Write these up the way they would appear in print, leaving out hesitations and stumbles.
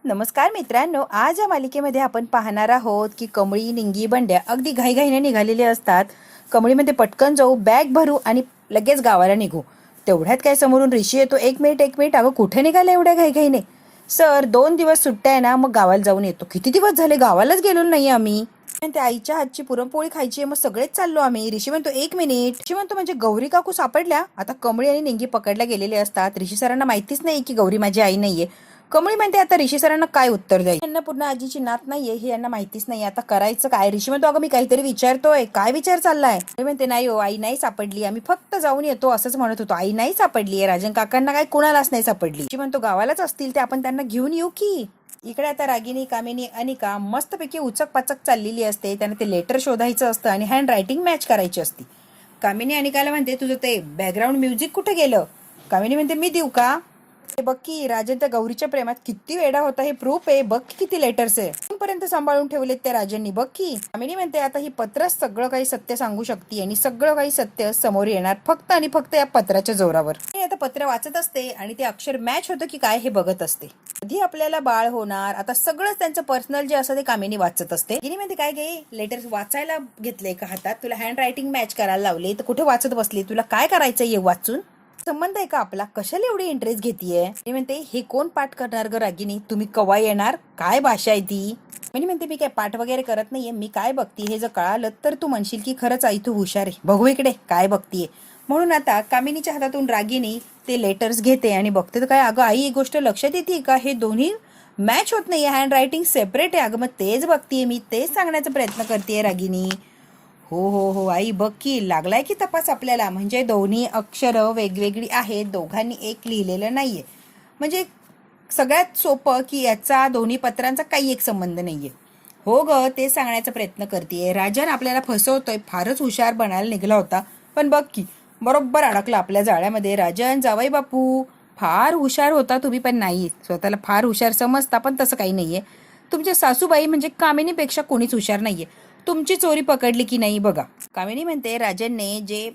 नमस्कार मित्रांनो, आज या मालिकेमध्ये आपण पाहणार आहोत की कमळी, निंगी, बंड्या अगदी घाईघाईने निघालेले असतात. कमळीमध्ये पटकन जाऊ, बॅग भरू आणि लगेच गावाला निघू. तेवढ्यात काय समोरून ऋषी येतो. एक मिनिट, अगं कुठे निघाले एवढ्या घाईघाईने? सर 2 दिवस सुट्ट्या आहे ना, मग गावाला जाऊन येतो. किती दिवस झाले गावालाच गेलो नाही आम्ही. त्या आईच्या हातची पुरणपोळी खायची आहे, मग सगळेच चाललो आम्ही. ऋषी म्हणतो 1 मिनिट. ऋषी म्हणतो म्हणजे गौरी काकू सापडल्या. आता कमळी आणि निंगी पकडल्या गेलेले असतात. ऋषी सरांना माहितीच नाही की गौरी माझी आई नाहीये. कमळी म्हणते आता ऋषी सरांना काय उत्तर द्यायचं. यांना पूर्ण आजीची नात नाहीये हे यांना माहितीच नाही. आता करायचं काय? ऋषी म्हणतो अगं मी काहीतरी विचारतोय. काय विचार चाललाय? म्हणते नाही हो, आई नाही सापडली, आम्ही फक्त जाऊन येतो असंच म्हणत होतो. आई नाही सापडली आहे. राजन काकांना काय कुणालाच नाही सापडली. ऋषी म्हणतो गावालाच असतील ते, आपण त्यांना घेऊन येऊ की. इकडे आता रागिनी, कामिनी, अनिका मस्तपैकी उचक पाचक चाललेली असते. त्यांना ते लेटर शोधायचं असतं आणि हँड रायटिंग मॅच करायची असते. कामिनी अनिकाला म्हणते तुझं ते बॅकग्राऊंड म्युझिक कुठे गेलं? कामिनी म्हणते मी देऊ का? बघ की राजन त्या गौरीच्या प्रेमात किती वेडा होता, हे प्रूफ आहे. बघ किती लेटर्स आहे, पर्यंत सांभाळून ठेवलेत त्या राजननी. बघ की. कामिनी म्हणते आता ही पत्र सगळं काही सत्य सांगू शकते आणि सगळं काही सत्य समोर येणार फक्त आणि फक्त या पत्राच्या जोरावर. आता पत्र वाचत असते आणि ते अक्षर मॅच होतं की काय हे बघत असते. कधी आपल्याला बाळ होणार, आता सगळंच त्यांचं पर्सनल जे असं ते कामिनी वाचत असते. गिनी म्हणते काय गे लेटर्स वाचायला घेतले का हातात? तुला हँड रायटिंग मॅच करायला लावले तर कुठे वाचत बसली? तुला काय करायचंय ये वाचून? संबंध आहे का आपला? कशाला एवढी इंटरेस्ट घेतीये? मी म्हणते हे कोण पाठ करणार ग रागिनी? तुम्ही कवा येणार? काय भाषा आहे ती? म्हणते मी काय पाठ वगैरे करत नाहीये, मी काय बघते हे जर कळालं तर तू म्हणशील की खरंच आई तू हुशार आहे. बघू इकडे काय बघतीये. म्हणून आता कामिनीच्या हातातून रागिनी ते लेटर्स घेते आणि बघते तर काय अगं आई एक गोष्ट लक्षात येते का? हे दोन्ही मॅच होत नाहीये, हँड रायटिंग सेपरेट आहे. अगं मग तेच बघतीये मी, तेच सांगण्याचा प्रयत्न करतेय रागिनी. हो हो हो आई बघ की, लागलाय की तपास आपल्याला. म्हणजे दोन्ही अक्षरं वेगवेगळी आहेत, दोघांनी एक लिहिलेलं नाहीये. म्हणजे सगळ्यात सोपं की याचा दोन्ही पत्रांचा काही एक संबंध नाहीये. हो ग, ते सांगण्याचा प्रयत्न करतेय. राजन आपल्याला फसवतोय. फारच हुशार बनायला निघाला होता, पण बघ की बरोबर अडकला आपल्या जाळ्यामध्ये. राजन जावई बापू फार हुशार होता तुम्ही, पण नाही. स्वतःला फार हुशार समजता, पण तसं काही नाहीये. तुमच्या सासूबाई म्हणजे कामिनीपेक्षा कोणीच हुशार नाहीये. तुमची चोरी पकडली की नाही बघा. कामिनी म्हणते राजनने जे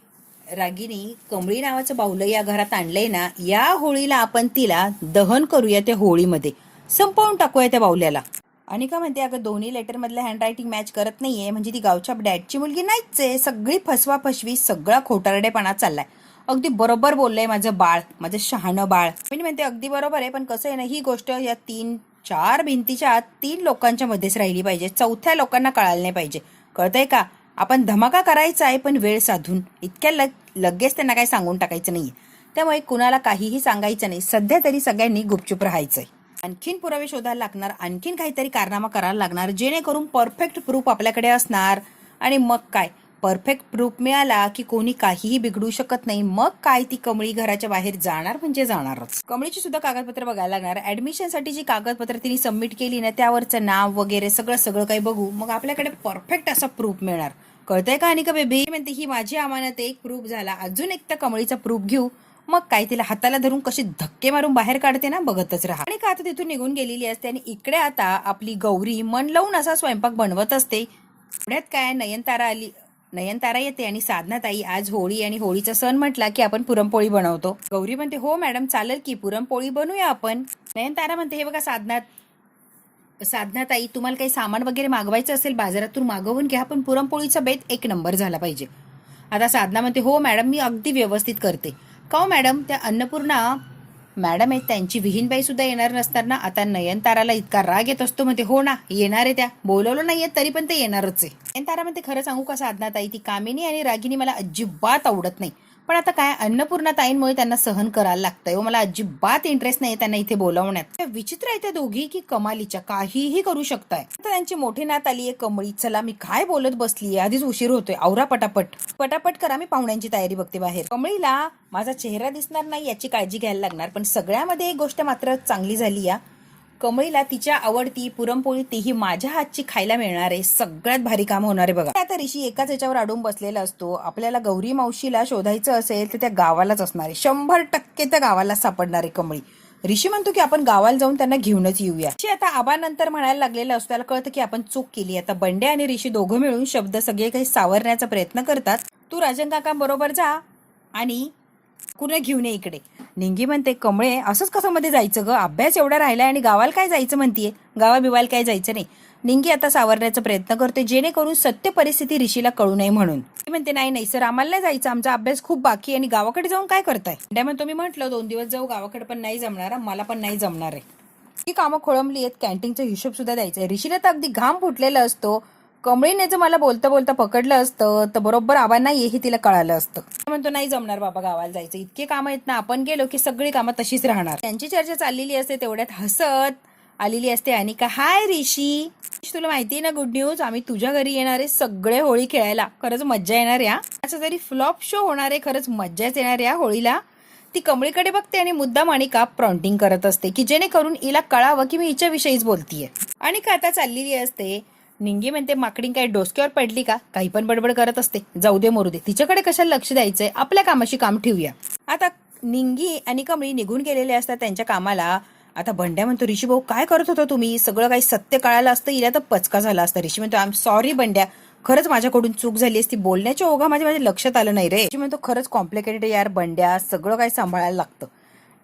रागिनी कमळी नावाचं बाहुलं या घरात आणलंय ना, या होळीला आपण तिला दहन करूया. त्या होळीमध्ये संपवून टाकूया त्या बाहुल्याला. अनिका म्हणते अगं दोन्ही लेटर मधलं हँड रायटिंग मॅच करत नाहीये, म्हणजे ती गावच्या डॅडची मुलगी नाहीच आहे. सगळी फसवा फसवी, सगळा खोटारडेपणा चाललाय. अगदी बरोबर बोललंय माझं बाळ, माझं शहाणं बाळ. मी म्हणते अगदी बरोबर आहे, पण कसं आहे ना, ही गोष्ट या 3-4 भिंतीच्या आत 3 लोकांच्या मध्येच राहिली पाहिजे. चौथ्या लोकांना कळायला नाही पाहिजे. कळतंय का? आपण धमाका करायचा आहे, पण वेळ साधून. इतक्या लगेच त्यांना काही सांगून टाकायचं नाहीये. त्यामुळे कुणाला काहीही सांगायचं नाही. सध्या तरी सगळ्यांनी गुपचूप राहायचंय. आणखीन पुरावे शोधायला लागणार, आणखीन काहीतरी कारनामा करायला लागणार, जेणेकरून परफेक्ट प्रूफ आपल्याकडे असणार. आणि मग काय, परफेक्ट प्रूफ मिळाला की कोणी काहीही बिघडू शकत नाही. मग काय, ती कमळी घराच्या बाहेर जाणार म्हणजे जाणारच. कमळीची सुद्धा कागदपत्र बघायला लागणार. ऍडमिशनसाठी जी कागदपत्र तिने सबमिट केली ना, त्यावरचं नाव वगैरे सगळं काही बघू. मग आपल्याकडे परफेक्ट असा प्रूफ मिळणार. कळतंय का अनिका बेबी? म्हणते ही माझी अमानत एक प्रूफ झाला, अजून एक तर कमळीचा प्रूफ घेऊ. मग काय, तिला हाताला धरून कशी धक्के मारून बाहेर काढते ना, बघतच राहा. आणि का आता तिथून निघून गेलेली असते आणि इकडे आता आपली गौरी मन लावून असा स्वयंपाक बनवत असते. पुण्यात काय नयनतारा येते आणि साधनाताई आज होळी आणि होळीचा सण म्हटला की आपण पुरणपोळी बनवतो. गौरी म्हणते हो मॅडम चालेल की, पुरणपोळी बनवूया आपण. नयनतारा म्हणते हे बघा साधनाताई तुम्हाला काही सामान वगैरे मागवायचं असेल बाजारातून मागवून घ्या, पण पुरणपोळीचा बेत 1 नंबर झाला पाहिजे. आता साधना म्हणते हो मॅडम मी अगदी व्यवस्थित करते. का हो मॅडम, त्या अन्नपूर्णा मॅडम आहेत त्यांची विहीनबाई सुद्धा येणार नसताना आता नयनताराला इतका राग येत असतो. म्हणते हो ना येणार आहे, त्या बोलवलं नाहीये तरी पण ते येणारच आहे. नयनतारा म्हणते खरं सांगू का साधनाताई, ती कामिनी आणि रागिनी मला अजिबात आवडत नाही, पण आता काय अन्नपूर्णा ताईंमुळे त्यांना सहन करायला लागतंय. मला अजिबात इंटरेस्ट नाही त्यांना इथे बोलावण्यात. विचित्र आहे त्या दोघी की कमालीच्या, काहीही करू शकताय. तर त्यांची मोठी नात आली आहे कमळी. चला मी काय बोलत बसलीये, आधीच उशीर होतोय. आवरा पटापट करा, मी पाहुण्यांची तयारी बघते बाहेर. कमळीला माझा चेहरा दिसणार नाही याची काळजी घ्यायला लागणार, पण सगळ्यामध्ये एक गोष्ट मात्र चांगली झाली या, कमळीला तिच्या आवडती पुरणपोळी तेही माझ्या हातची खायला मिळणार आहे. सगळ्यात भारी काम होणार आहे बघा. आता ऋषी एकाच याच्यावर अडून बसलेला असतो. आपल्याला गौरी मावशीला शोधायचं असेल तर त्या गावालाच असणार आहे. 100% त्या गावाला सापडणार आहे कमळी. ऋषी म्हणतो की आपण गावाला जाऊन त्यांना घेऊनच येऊया. आता आबानंतर म्हणायला लागलेलं असतो. त्याला कळतं की आपण चूक केली. आता बंड्या आणि ऋषी दोघं मिळून शब्द सगळे काही सावरण्याचा प्रयत्न करतात. तू राजन काकांबरोबर जा आणि कुणा घेऊन ये इकडे. निंगी म्हणते, कमळे असंच कसं मध्ये जायचं ग, अभ्यास एवढा राहिलाय आणि गावाला काय जायचं म्हणतीये, गावा बिवायला काय जायचं नाही. निंगी आता सावरण्याचा प्रयत्न करते जेणेकरून सत्य परिस्थिती ऋषीला कळू नये म्हणून. ती म्हणते, नाही नाही सर, आम्हाला नाही जायचं, आमचा अभ्यास खूप बाकी आणि गावाकडे जाऊन काय करताय. बंड्या म्हणतो, मी म्हटलं 2 दिवस जाऊ गावाकडे, पण नाही जमणार, मला पण नाही जमणार आहे. ही कामं खोळंबली आहेत, कॅन्टीनचा हिशोब सुद्धा द्यायचा आहे. ऋषीला तर अगदी घाम फुटलेला असतो. कमळीने जर मला बोलता बोलता पकडलं असतं तर बरोबर आबा नाही हे तिला कळालं असतं. म्हणतो, नाही जमणार बाबा, गावाला जायचं, इतके कामं आहेत ना, आपण गेलो की सगळी कामं तशीच राहणार. त्यांची चर्चा चाललेली असते, तेवढ्यात हसत आलेली असते अनिका. हाय ऋषी, तुला माहिती आहे ना गुड न्यूज, आम्ही तुझ्या घरी येणार आहे सगळे होळी खेळायला. खरंच मज्जा येणार या. असं जरी फ्लॉप शो होणार आहे, खरंच मज्जाच येणार या होळीला. ती कमळीकडे बघते आणि मुद्दाम अनिका प्रॉन्टिंग करत असते की जेणेकरून हिला कळावं की मी हिच्याविषयीच बोलतीये. अनिका आता चाललेली असते. निंगी म्हणते, माकडी काय डोसक्यावर पडली का, काही पण बडबड करत असते, जाऊ दे मरू दे, तिच्याकडे कशाला लक्ष द्यायचंय, आपल्या कामाशी काम ठेवूया. आता निंगी आणि कमळी निघून गेलेले असतात त्यांच्या कामाला. आता बंड्या म्हणतो, ऋषी भाऊ काय करत होता तुम्ही, सगळं काही सत्य कळालं असतं हिला तर पचका झाला असता. ऋषी म्हणतो, आय एम सॉरी बंड्या, खरंच माझ्याकडून चूक झाली असती, बोलण्याच्या ओघामध्ये माझ्या लक्षात आलं नाही रे. ऋषी म्हणतो, खरंच कॉम्प्लिकेटेड यार बंड्या, सगळं काही सांभाळायला लागतं.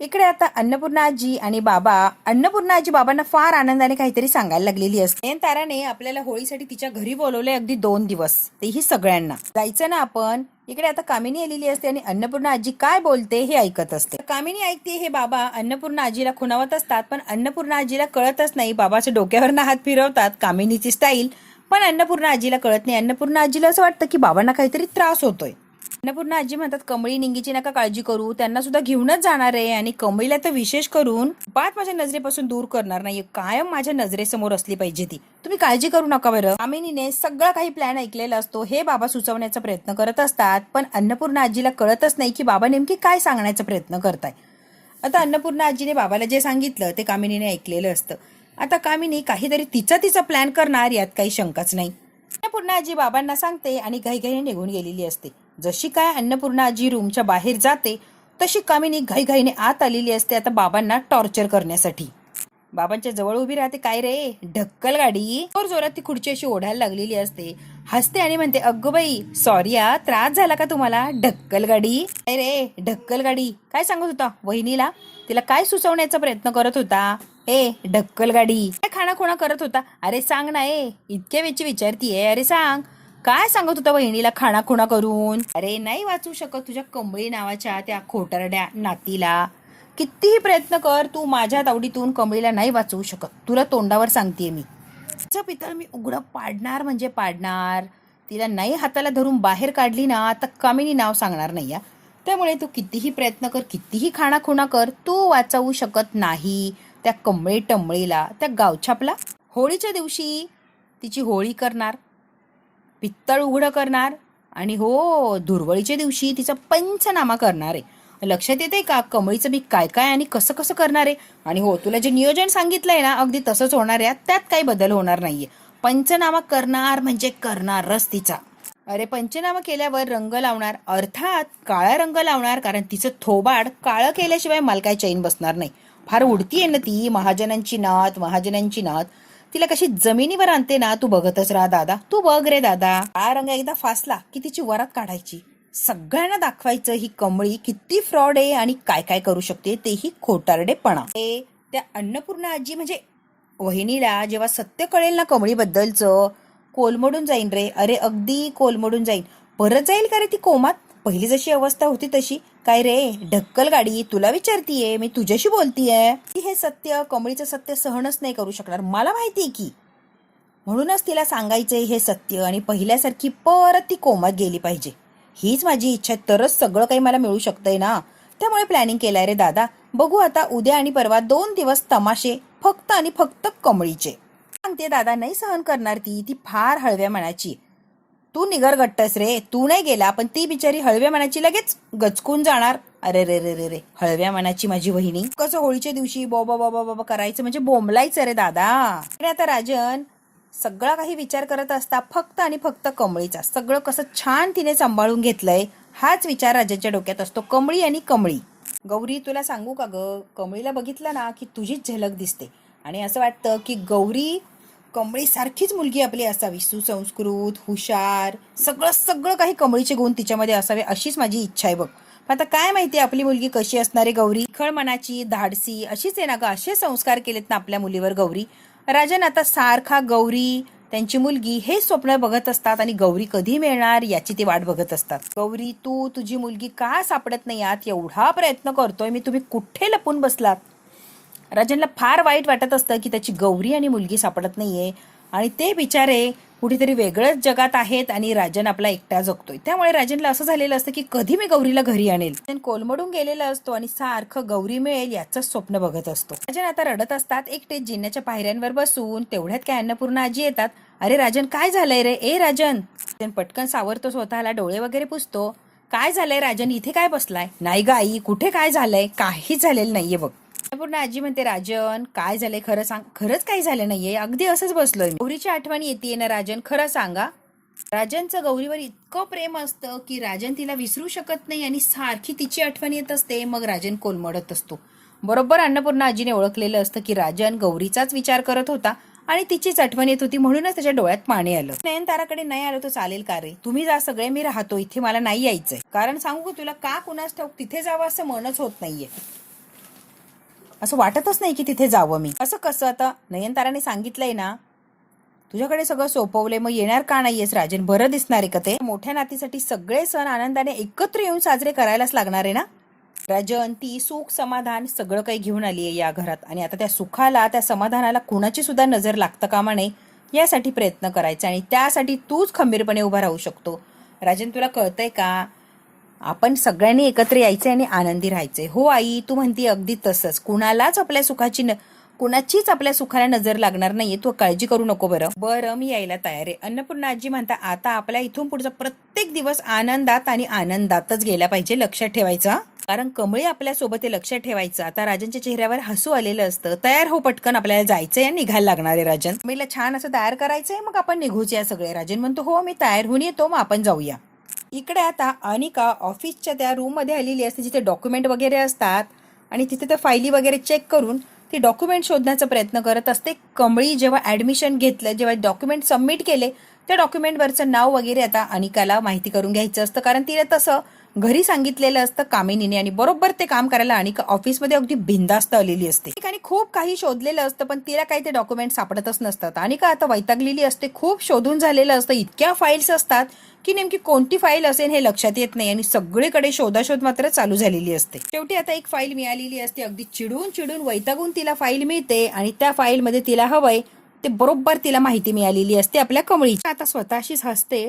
इकडे आता अन्नपूर्णा आजी आणि बाबा, अन्नपूर्णा आजी बाबांना फार आनंदाने काहीतरी सांगायला लागलेली असते. ताराने आपल्याला होळीसाठी तिच्या घरी बोलवले, अगदी 2 दिवस, तेही सगळ्यांना जायचं ना आपण. इकडे आता कामिनी आलेली असते आणि अन्नपूर्णा आजी काय बोलते हे ऐकत असते. कामिनी ऐकते, हे बाबा अन्नपूर्णा आजीला खुणावत असतात, पण अन्नपूर्णा आजीला कळतच नाही. बाबाच्या डोक्यावरनं हात फिरवतात, कामिनीची स्टाईल, पण अन्नपूर्णा आजीला कळत नाही. अन्नपूर्णा आजीला असं वाटतं की बाबांना काहीतरी त्रास होतोय. अन्नपूर्णा आजी म्हणतात, कमळी निंगीची नका काळजी करू, त्यांना सुद्धा घेऊनच जाणार आहे आणि कमळीला तर विशेष करून बात माझ्या नजरेपासून दूर करणार नाहीये, कायम माझ्या नजरेसमोर असली पाहिजे ती, तुम्ही काळजी करू नका बरं. कामिनीने सगळा काही प्लॅन ऐकलेला असतो, हे बाबा सुचवण्याचा प्रयत्न करत असतात, पण अन्नपूर्णा आजीला कळतच नाही की बाबा नेमकी काय सांगण्याचा प्रयत्न करताय. आता अन्नपूर्णा आजीने बाबाला जे सांगितलं ते कामिनीने ऐकलेलं असतं. आता कामिनी काहीतरी तिचा प्लॅन करणार, यात काही शंकाच नाही. अन्नपूर्णा आजी बाबांना सांगते आणि घाईघाईने निघून गेलेली असते. जशी काय अन्नपूर्णा आजी रूमच्या बाहेर जाते तशी कामिनी घाईघाईने आत आलेली असते, आता बाबांना टॉर्चर करण्यासाठी. बाबांच्या जवळ उभी राहते, काय रे ढक्कल गाडी, जोर जोरात ती खुर्ची अशी ओढायला लागलेली असते. हसते आणि म्हणते, अगं बाई सॉरी या, त्रास झाला का तुम्हाला, ढक्कल गाडी. काय रे ढक्कल गाडी, काय सांगत होता वहिनीला, तिला काय सुचवण्याचा प्रयत्न करत होता. ए ढक्कल गाडी, काय खाणाखुणा करत होता, अरे सांग ना, इतक्या वेळची विचारतीये, अरे सांग काय सांगत होता वहिनीला खाणाखुणा करून. अरे नाही वाचू शकत तुझ्या कमळी नावाच्या त्या खोटारड्या नातीला, कितीही प्रयत्न कर तू माझ्या तावडीतून कमळीला नाही वाचवू शकत, तुला तोंडावर सांगतेय मी. तिचं पितळ मी उघडं पाडणार म्हणजे पाडणार, तिला नाही हाताला धरून बाहेर काढली ना तर कामिनी नाव सांगणार नाही या. त्यामुळे तू कितीही प्रयत्न कर, कितीही खाणाखुणा कर, तू वाचवू शकत नाही त्या कमळी टमळीला, त्या गावछापला. होळीच्या दिवशी तिची होळी करणार, पित्तळ उघडं करणार आणि हो धुरवळीच्या दिवशी तिचा पंचनामा करणार आहे. लक्षात येते का कमळीचं मी काय काय आणि कसं कसं करणार आहे. आणि हो तुला जे नियोजन सांगितलंय ना अगदी तसंच होणार आहे, त्यात काही बदल होणार नाहीये. पंचनामा करणार म्हणजे करणारच तिचा. अरे पंचनामा केल्यावर रंग लावणार, अर्थात काळा रंग लावणार, कारण तिचं थोबाड काळं केल्याशिवाय मला काय चैन बसणार नाही. फार उडतीये ना ती, महाजनांची नात, तिला कशी जमिनीवर आणते ना, तू बघतच राहा दादा, तू बघ रे दादा. हा रंग एकदा फासला की तिची वरात काढायची, सगळ्यांना दाखवायचं ही कमळी किती फ्रॉड आहे आणि काय काय करू शकते, तेही खोटारडेपणा. त्या अन्नपूर्णा आजी म्हणजे वहिनीला जेव्हा सत्य कळेल ना कमळीबद्दलचं, कोलमडून जाईन रे, अरे अगदी कोलमडून जाईन. परत जाईल का रे ती कोमात, पहिली जशी अवस्था होती तशी. काय रे ढक्कल गाडी, तुला विचारतीये, मी तुझ्याशी बोलतीये. हे सत्य, कमळीचं सत्य सहनच नाही करू शकणार, मला माहितीये की. म्हणूनच तिला सांगायचंय हे सत्य आणि पहिल्यासारखी परत ती कोमात गेली पाहिजे. हीच माझी इच्छा आहे, तरच सगळं काही मला मिळू शकतंय ना. त्यामुळे प्लॅनिंग केलाय रे दादा. बघू आता उद्या आणि परवा 2 दिवस तमाशे फक्त आणि फक्त कमळीचे. सांगते दादा, नाही सहन करणार ती फार हळव्या मनाची. तू निगरगट्टस रे, तू नाही गेला पण ती बिचारी हळव्या मनाची लगेच गचकून जाणार. अरे रे रे रे रे, हळव्या मनाची माझी वहिनी. कसं होळीच्या दिवशी बाबा बाबा बाबा करायचं म्हणजे बोंबलायचं रे दादा. आता राजन सगळा काही विचार करत असता फक्त आणि फक्त कमळीचा. सगळं कसं छान तिने सांभाळून घेतलंय हाच विचार राजाच्या डोक्यात असतो. कमळी आणि कमळी. गौरी तुला सांगू का ग, कमळीला बघितलं ना की तुझीच झलक दिसते आणि असं वाटतं की गौरी कमळी सारखीच मुलगी आपली असावी, सुसंस्कृत, हुशार, सगळं काही कमळीचे गुण तिच्यामध्ये असावे, अशीच माझी इच्छा आहे बघ. पण आता काय माहिती आपली मुलगी कशी असणार आहे गौरी. खळ मनाची, धाडसी अशीच आहे ना ग. असे संस्कार केलेत ना आपल्या मुलीवर गौरी. राजन आता सारखा गौरी, त्यांची मुलगी हे स्वप्न बघत असतात आणि गौरी कधी मिळणार याची ती वाट बघत असतात. गौरी, तुझी मुलगी का सापडत नाही आत? एवढा प्रयत्न करतोय मी, तुम्ही कुठे लपून बसलात? राजनला फार वाईट वाटत असतं की त्याची गौरी आणि मुलगी सापडत नाहीये आणि ते बिचारे कुठेतरी वेगळ्याच जगात आहेत आणि राजन आपला एकटा जगतोय. त्यामुळे राजनला असं झालेलं असतं की कधी मी गौरीला घरी आणेल. राजन कोलमडून गेलेला असतो आणि सारखं गौरी मिळेल याचं स्वप्न बघत असतो. राजन आता रडत असतात एकटे जिन्याच्या पायऱ्यांवर बसून. तेवढ्यात काय अन्नपूर्णा आजी येतात. अरे राजन, काय झालंय रे? ए राजन. राजन पटकन सावरतो, स्वतःला डोळे वगैरे पुसतो. काय झालंय राजन, इथे काय बसलाय? नाही ग आई, कुठे काय झालंय? काहीच झालेलं नाहीये बघ. पूर्ण आजी म्हणते, राजन काय झालंय खरं सांग. खरंच काही झालं नाहीये, अगदी असंच बसलोय. गौरीची आठवण येते ना राजन, खरं सांगा. राजनचं गौरीवर इतकं प्रेम असतं की राजन तिला विसरू शकत नाही आणि सारखी तिची आठवण येत असते. मग राजन कोलमडत असतो. बरोबर अन्नपूर्णा आजीने ओळखलेलं असतं की राजन गौरीचाच विचार करत होता आणि तिचीच आठवण येत होती, म्हणूनच त्याच्या डोळ्यात पाणी आलं. नयनताराकडे नाही आलो तर चालेल का रे? तुम्ही जा सगळे, मी राहतो इथे, मला नाही यायचंय. कारण सांगू तुला, का कुणास ठाऊक तिथे जावं असं मनच होत नाहीये. असं वाटतच नाही की तिथे जावं मी. असं कसं? आता नयनताराने सांगितलंय ना, तुझ्याकडे सगळं सोपवलंय, मग येणार का नाहीयेस राजन? बरं दिसणार आहे का ते? मोठ्या नातीसाठी सगळे सण आनंदाने एकत्र येऊन साजरे करायलाच लागणार आहे ना राजन. ती सुख समाधान सगळं काही घेऊन आली आहे या घरात आणि आता त्या सुखाला, त्या समाधानाला कुणाची सुद्धा नजर लागतं कामा नये यासाठी प्रयत्न करायचा आणि त्यासाठी तूच खंबीरपणे उभा राहू शकतो. राजन, तुला कळतंय का? आपण सगळ्यांनी एकत्र यायचे आणि आनंदी राहायचे. हो आई, तू म्हणती अगदी तसंच. कुणाचीच आपल्या सुखाला नजर लागणार नाहीये, तू काळजी करू नको. बरं मी यायला तयार आहे. अन्नपूर्णा आजी म्हणता, आता आपल्या इथून पुढचा प्रत्येक दिवस आनंदात आणि आनंदातच गेला पाहिजे, लक्षात ठेवायचं. कारण कमळी आपल्या सोबत आहे, लक्षात ठेवायचं. आता राजनच्या चेहऱ्यावर हसू आलेलं असतं. तयार हो पटकन, आपल्याला जायचंय आणि निघायला लागणार आहे. राजन, कमळीला छान असं तयार करायचंय, मग आपण निघूच या सगळे. राजन म्हणतो, हो मी तयार होऊन येतो, मग आपण जाऊया. इकडे आता अनिका ऑफिसच्या त्या रूम मध्ये आलेली असते जिथे डॉक्युमेंट वगैरे असतात आणि तिथे त्या फायली वगैरे चेक करून ती डॉक्युमेंट शोधण्याचा प्रयत्न करत असते. कमळी जेव्हा ऍडमिशन घेतलं, जेव्हा डॉक्युमेंट सबमिट केले, त्या डॉक्युमेंटवरचं नाव वगैरे आता अनिकाला माहिती करून घ्यायचं असतं. कारण तिला तसं घरी सांगितलेलं असतं कामिनीने आणि बरोबर ते काम करायला अनिका ऑफिसमध्ये अगदी बिंदास्त आलेली असते. आणि खूप काही शोधलेलं असतं पण तिला काही ते डॉक्युमेंट सापडतच नसतात. अनिका आता वैतागलेली असते, खूप शोधून झालेलं असतं, इतक्या फाईल्स असतात की नेमकी कोणती फाईल असेल हे लक्षात येत नाही आणि सगळीकडे शोधाशोध मात्र चालू झालेली असते. शेवटी आता एक फाईल मिळालेली असते. अगदी चिडून वैतागून तिला फाईल मिळते आणि त्या फाईलमध्ये तिला हवंय ते बरोबर तिला माहिती मिळालेली असते आपल्या कमळीची. आता स्वतःशीच हसते,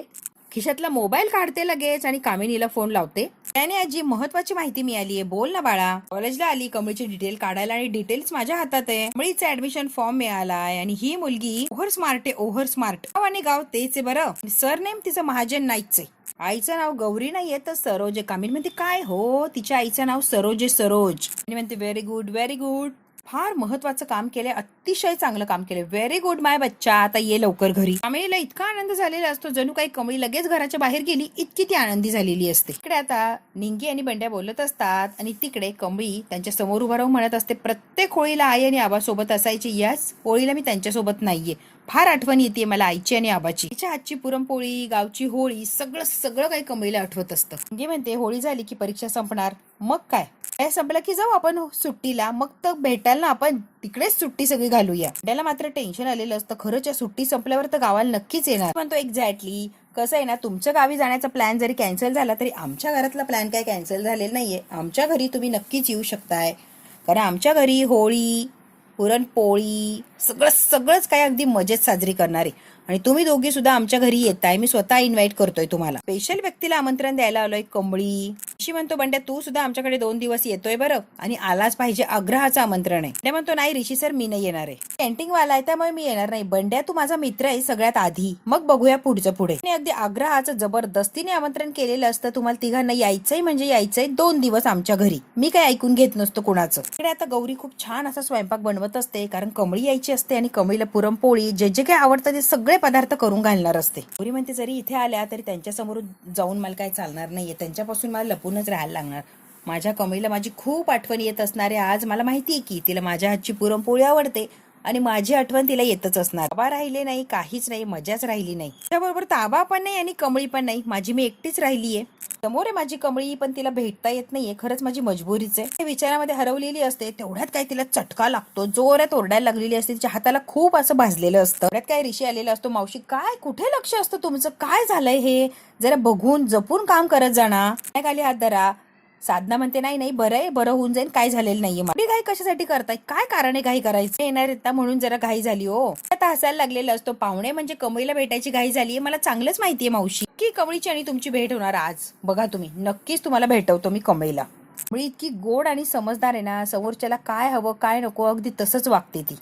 खिशातला मोबाईल काढते लगेच आणि कामिनीला फोन लावते. त्याने आजी, महत्वाची माहिती मिळालीये, बोल ना बाळा. कॉलेजला आली कमळीची डिटेल काढायला आणि डिटेल्स माझ्या हातात आहे. कमळीचा ऍडमिशन फॉर्म मिळालाय आणि ही मुलगी ओव्हर स्मार्ट आहे, ओव्हर स्मार्ट. नाव आणि गाव तेच आहे बरं. सरनेम तिचं महाजन नाईकच आहे. आईचं नाव गौरी नाहीये तर सरोज आहे. कामिनी म्हणते, काय हो? तिच्या आईचं नाव सरोज आहे, सरोज. आणि म्हणते, व्हेरी गुड, व्हेरी गुड. फार महत्वाचं काम केलंय, अतिशय चांगलं काम केलंय. व्हेरी गुड माय बच्चा, आता ये लवकर घरी. कमळीला इतका आनंद झालेला असतो जणू काही कमळी लगेच घराच्या बाहेर गेली, इतकी ती आनंदी झालेली असते. इकडे आता निंगी आणि बंड्या बोलत असतात आणि तिकडे कमळी त्यांच्या समोर उभा राहून म्हणत असते, प्रत्येक होळीला आई आणि आबा सोबत असायची, याच होळीला मी त्यांच्यासोबत नाहीये. फार आठवण येते मला आईची आणि आबाची. तिच्या हातची पुरणपोळी, गावची होळी, सगळं काही कमळीला आठवत असतं. निंगी म्हणते, होळी झाली की परीक्षा संपणार, मग काय संपलं की जाऊ आपण सुट्टीला, मग तर भेटायला ना आपण तिकडेच सुट्टी सगळी घालूया. त्याला मात्र टेन्शन आलेलं असतं, खरंच या सुट्टी संपल्यावर तर गावाला नक्कीच येणार. म्हणतो, एक्झॅक्टली. कसं आहे ना, तुमच्या गावी जाण्याचा प्लॅन जरी कॅन्सल झाला तरी आमच्या घरातला प्लॅन काय कॅन्सल झालेला नाहीये. आमच्या घरी तुम्ही नक्कीच येऊ शकताय, कारण आमच्या घरी होळी, पुरणपोळी, सगळंच काय अगदी मजेत साजरी करणार आहे आणि तुम्ही दोघी सुद्धा आमच्या घरी येताय. मी स्वतः इन्व्हाइट करतोय तुम्हाला. स्पेशल व्यक्तीला आमंत्रण द्यायला आलोय कमळी. ऋषी म्हणतो, बंड्या तू सुद्धा आमच्याकडे 2 दिवस येतोय बरं, आणि आलाच पाहिजे, आग्रहाचं आमंत्रण आहे. बंड्या म्हणतो, नाही ऋषी सर, मी नाही येणार आहे, कॅन्टीन वाला आहे त्यामुळे मी येणार नाही. बंड्या तू माझा मित्र आहे सगळ्यात आधी, मग बघूया पुढचं पुढे. अगदी आग्रहाचं जबरदस्तीने आमंत्रण केलेलं असतं. तुम्हाला तिघांना यायचंय म्हणजे यायचंय 2 दिवस आमच्या घरी. मी काय ऐकून घेत नसतो कुणाचं. इकडे आता गौरी खूप छान असा स्वयंपाक बनवत असते, कारण कमळी यायची असते आणि कमळीला पुरणपोळी जे जे काय आवडतं ते सगळे पदार्थ करून घालणार असते. गौरी म्हणते, जरी इथे आल्या तरी त्यांच्या समोर जाऊन मला काय चालणार नाहीये, त्यांच्यापासून मला लपूनच राहायला लागणार. माझ्या कमळीला माझी खूप आठवण येत असणार आहे. आज मला माहितीये की तिला माझ्या हातची पुरणपोळी आवडते आणि माझी आठवण तिला येतच असणार. ताबा राहिले नाही, काहीच नाही, मजाच राहिली नाही. त्याबरोबर ताबा पण नाही आणि कमळी पण नाही, माझी मी एकटीच राहिलीये. समोर आहे माझी कमळी, पण तिला भेटता येत नाहीये. खरंच माझी मजबुरीच आहे. विचारामध्ये हरवलेली असते. तेवढ्यात काय तिला चटका लागतो, जोरात ओरडायला लागलेली असते. तिच्या हाताला खूप असं भाजलेलं असतं. तेवढ्यात काय ऋषी आलेला असतो. मावशी काय, कुठे लक्ष असतं तुमचं, काय झालंय हे, जरा बघून जपून काम करत जाणार. काय खाली हात धरा. साधना म्हणते नाही नाही बरं आहे, बरं होऊन जाईल, काय झालेलं नाहीये. मी घाई कशासाठी करताय, काय कारण आहे घाई करायचं, येणार येता म्हणून जरा घाई झाली हो. आता हसायला लागलेला असतो. पाहुणे म्हणजे कमळीला भेटायची घाई झालीये, मला चांगलंच माहितीये मावशी की कमळीची आणि तुमची भेट होणार आज. बघा तुम्ही, नक्कीच तुम्हाला भेटवतो मी कमळीला. कमळी इतकी गोड आणि समजदार आहे ना, समोरच्याला काय हवं काय नको अगदी तसंच वागते ती.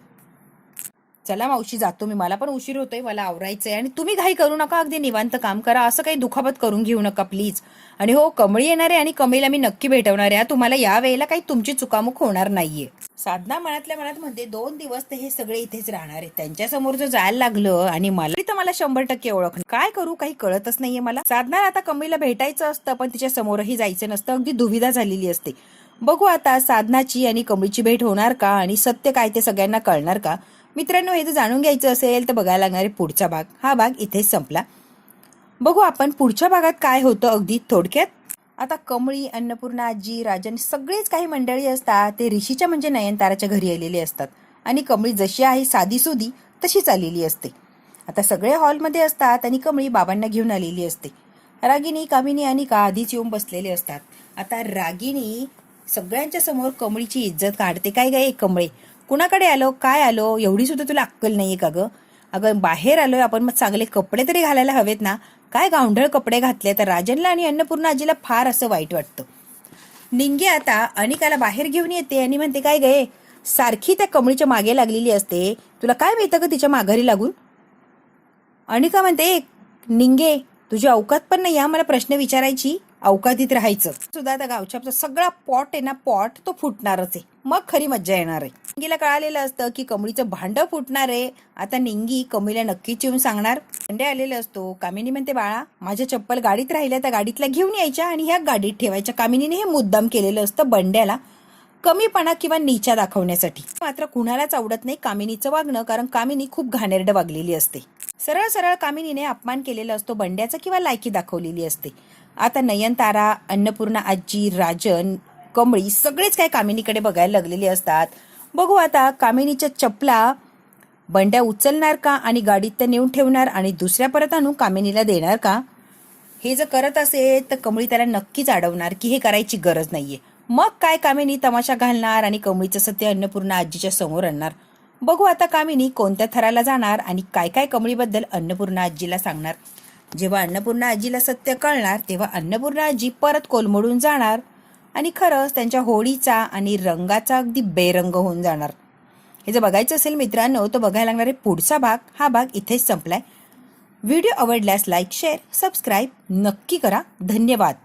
चला मावशी जातो मी, मला पण उशीर होतोय, मला आवरायचंय. आणि तुम्ही घाई करू नका, अगदी निवांत काम करा, असं काही दुखापत करून घेऊ नका प्लीज. आणि हो, कमळी येणार आहे आणि कमळीला मी नक्की भेटवणार आहे. तुम्हाला या वेळेला काही तुमची चुकामुक होणार नाहीये. साधना मनातल्या मनात म्हणते 2 दिवस ते हे सगळे इथेच राहणार आहे. त्यांच्या समोर जर जायला लागलं आणि मला 100% ओळख, काय करू काही कळतच नाहीये मला. साधना आता कमळीला भेटायचं असतं, पण तिच्या समोरही जायचं नसतं. अगदी दुविधा झालेली असते. बघू आता साधनाची आणि कमळीची भेट होणार का, आणि सत्य काय ते सगळ्यांना कळणार का. मित्रांनो, हे जर जाणून घ्यायचं असेल तर बघायला लागणार आहे पुढचा भाग. हा भाग इथेच संपला. बघू आपण पुढच्या भागात काय होतं अगदी थोडक्यात. आता कमळी, अन्नपूर्णा आजी, राजन सगळेच काही मंडळी असतात ते ऋषीच्या म्हणजे नयनताराच्या घरी आलेले असतात. आणि कमळी जशी आहे साधीसुधी तशीच आलेली असते. आता सगळे हॉलमध्ये असतात आणि कमळी बाबांना घेऊन आलेली असते. रागिनी, कामिनी आणि का आधीच येऊन बसलेले असतात. आता रागिनी सगळ्यांच्या समोर कमळीची इज्जत काढते. काय गे कमळे, कुणाकडे आलो, काय आलो, एवढी सुद्धा तुला अक्कल नाहीये का ग. अगं बाहेर आलोय आपण, मग चांगले कपडे तरी घालायला हवेत ना, काय गावढळ कपडे घातले. तर राजनला आणि अन्नपूर्णा आजीला फार असं वाईट वाटतं. निंगे आता अनिकाला बाहेर घेऊन येते आणि म्हणते काय गे, सारखी त्या कमळीच्या मागे लागलेली असते, तुला काय मिळतं ग तिच्या माघारी लागून. अनिका म्हणते निंगे, तुझी अवकात पण नाही मला प्रश्न विचारायची, अवकातीत राहायचं. सुद्धा आता गावच्या सगळा पॉट आहे ना, पॉट तो फुटणारच आहे, मग खरी मज्जा येणार आहे. निंगीला कळालेलं असतं की कमळीचं भांड फुटणार आहे. आता निंगी कमळीला नक्कीच येऊन सांगणार. बंडे आलेला असतो. कामिनी म्हणते बाळा, माझ्या चप्पल गाडीत राहिल्या, त्या गाडीतल्या घेऊन यायच्या आणि ह्या गाडीत ठेवायच्या. कामिनीने हे मुद्दाम केलेलं असतं बंड्याला कमीपणा किंवा नीचा दाखवण्यासाठी. मात्र कुणालाच आवडत नाही कामिनीचं वागणं, कारण कामिनी खूप घाणेरडं वागलेली असते. सरळ सरळ कामिनीने अपमान केलेला असतो बंड्याचा किंवा लायकी दाखवलेली असते. आता नयनतारा, अन्नपूर्णा आजी, राजन, कमळी सगळेच काय कामिनीकडे बघायला लागलेले असतात. बघू आता कामिनीच्या चपला बंड्या उचलणार का आणि गाडीत त्या नेऊन ठेवणार आणि दुसऱ्या परत आणून कामिनीला देणार का. हे जर करत असेल तर कमळी त्याला नक्कीच अडवणार की हे करायची गरज नाहीये. मग काय कामिनी तमाशा घालणार आणि कमळीचं सत्य अन्नपूर्णा आजीच्या समोर आणणार. बघू आता कामिनी कोणत्या थराला जाणार आणि काय काय कमळीबद्दल अन्नपूर्णा आजीला सांगणार. जेव्हा अन्नपूर्णा आजीला सत्य कळणार तेव्हा अन्नपूर्णा आजी परत कोलमडून जाणार आणि खरंच त्यांच्या होळीचा आणि रंगाचा अगदी बेरंग होऊन जाणार. हे जर बघायचं असेल मित्रांनो तर बघायला लागणारे पुढचा भाग. हा भाग इथेच संपलाय. व्हिडिओ आवडल्यास लाईक, शेअर, सबस्क्राईब नक्की करा. धन्यवाद.